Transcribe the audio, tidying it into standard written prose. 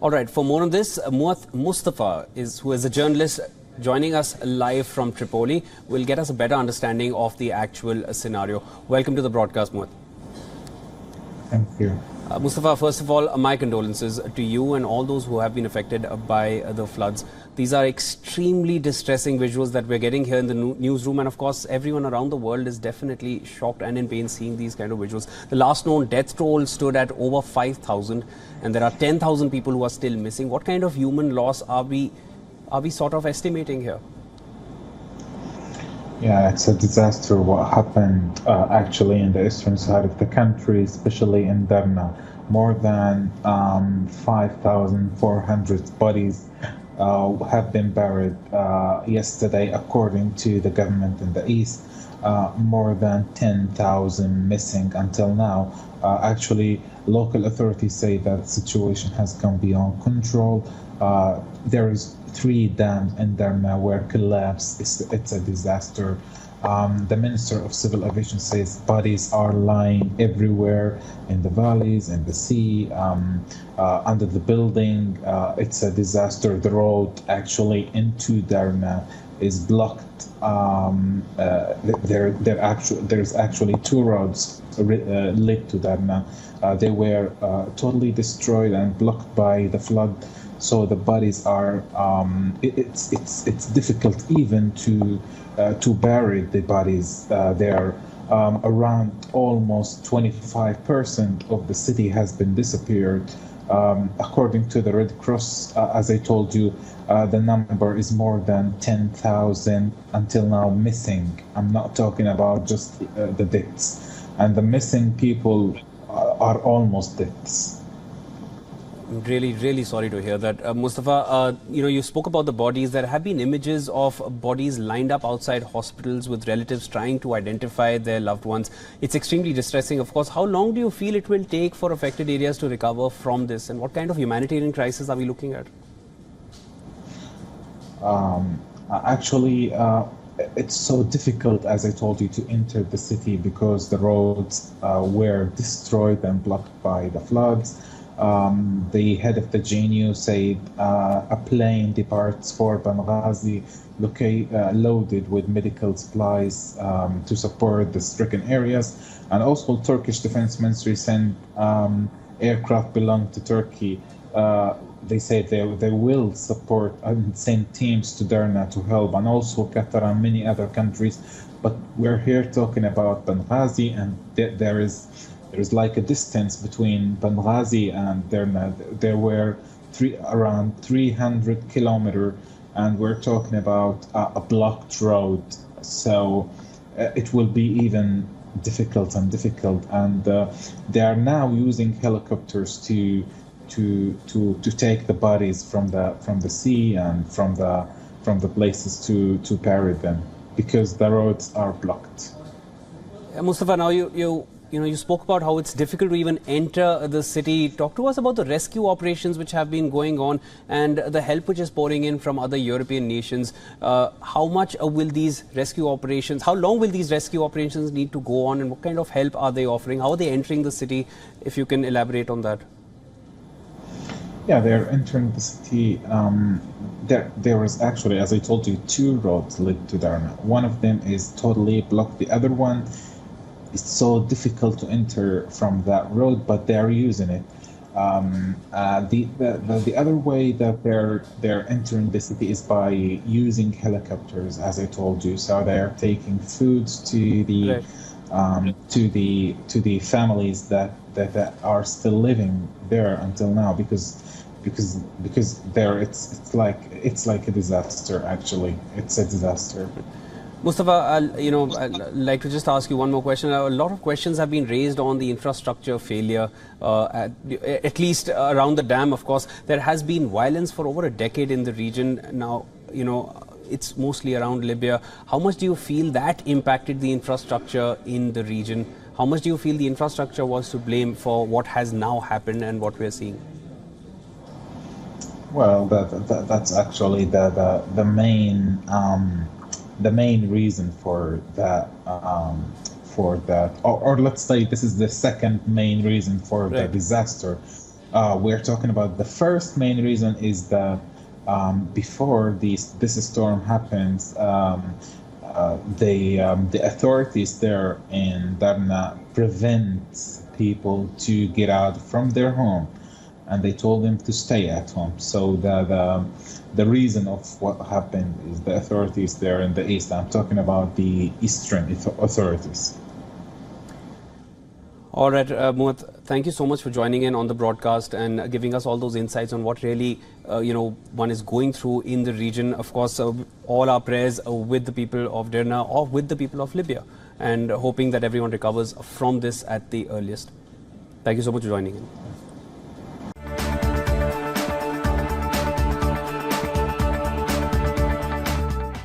All right, for more on this, Mustafa, who is a journalist joining us live from Tripoli, will get us a better understanding of the actual scenario. Welcome to the broadcast, Muath. Thank you. Mustafa, first of all, my condolences to you and all those who have been affected by the floods. These are extremely distressing visuals that we're getting here in the newsroom, and of course everyone around the world is definitely shocked and in pain seeing these kind of visuals. The last known death toll stood at over 5,000, and there are 10,000 people who are still missing. What kind of human loss are we sort of estimating here? Yeah, it's a disaster what happened actually in the eastern side of the country, especially in Derna. More than 5,400 bodies have been buried yesterday, according to the government in the east. More than 10,000 missing until now. Actually, local authorities say that the situation has gone beyond control. There is 3 dams in Derna were collapsed. It's a disaster. The Minister of Civil Aviation says bodies are lying everywhere in the valleys, in the sea, under the building. It's a disaster. The road actually into Derna is blocked. There's actually 2 roads lead to Derna. They were totally destroyed and blocked by the flood. So the bodies are. It's difficult even to bury the bodies there. Around almost 25% of the city has been disappeared. According to the Red Cross, as I told you, the number is more than 10,000 until now missing. I'm not talking about just the deaths, and the missing people are almost deaths. Really sorry to hear that. Mustafa, you spoke about the bodies. There have been images of bodies lined up outside hospitals with relatives trying to identify their loved ones. It's extremely distressing, of course. How long do you feel it will take for affected areas to recover from this? And what kind of humanitarian crisis are we looking at? Actually, it's so difficult, as I told you, to enter the city because the roads were destroyed and blocked by the floods. The head of the GNU said a plane departs for Benghazi loaded with medical supplies to support the stricken areas. And also Turkish Defense Ministry sent aircraft belong to Turkey. They say they will support and send teams to Derna to help, and also Qatar and many other countries. But we're here talking about Benghazi, and there is like a distance between Benghazi and Derna. There were around 300 kilometers, and we're talking about a blocked road. So it will be even difficult. And they are now using helicopters to take the bodies from the sea and from the places to bury them, because the roads are blocked. Mustafa, now you spoke about how it's difficult to even enter the city. Talk to us about the rescue operations which have been going on and the help which is pouring in from other European nations. How much will these rescue operations, how long will these rescue operations need to go on, and what kind of help are they offering? How are they entering the city, if you can elaborate on that? Yeah, they're entering the city. There was actually, as I told you, 2 roads lead to Derna. One of them is totally blocked. The other one, it's so difficult to enter from that road, but they are using it. The other way that they're entering the city is by using helicopters, as I told you. So they are taking foods to the families that are still living there until now, because there it's like a disaster. Actually, it's a disaster. Mustafa, I'd like to just ask you one more question. A lot of questions have been raised on the infrastructure failure, at least around the dam. Of course, there has been violence for over a decade in the region. Now, it's mostly around Libya. How much do you feel that impacted the infrastructure in the region? How much do you feel the infrastructure was to blame for what has now happened and what we're seeing? Well, that's actually the main reason for that, or let's say this is the second main reason for the disaster. we're talking about the first main reason is that before this storm happens, the authorities there in Darna prevent people to get out from their home, and they told them to stay at home. So the reason of what happened is the authorities there in the east. I'm talking about the eastern authorities. All right, Muat, thank you so much for joining in on the broadcast and giving us all those insights on what really, one is going through in the region. Of course, all our prayers with the people of Derna or with the people of Libya, and hoping that everyone recovers from this at the earliest. Thank you so much for joining in.